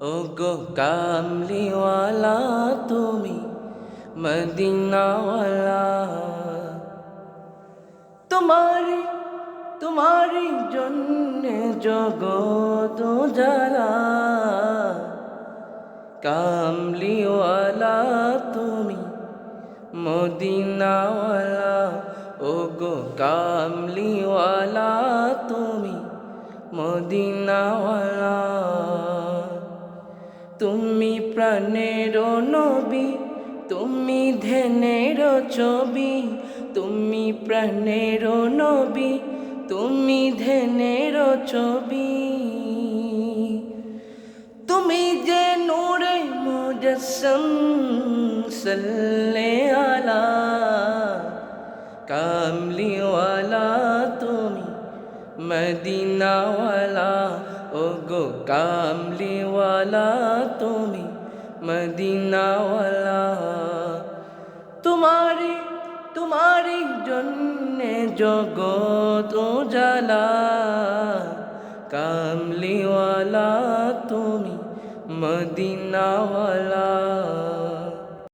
ও গো কামলিওয়ালা তুমি মদিনাওয়ালা, তোমারি তোমারি জন্যে জগত জ্বালা। কামলিওয়ালা তুমি মদিনাওয়ালা, ও গো কামলিওয়ালা তুমি মদিনাওয়ালা। তুমি প্রাণের নবী, তুমি ধ্যানের ছবি, তুমি প্রাণের নবী, তুমি ধ্যানের ছবি। তুমি যে নূরে মুজস্সম সাল্লে আলা। কামলিওয়ালা তুমি মদিনাওয়ালা, ও গো কামলিওয়ালা তুমি মদিনাওয়ালা। তোমারি তোমারি জন্যে জগত জ্বালা। কামলিওয়ালা তুমি মদিনাওয়ালা।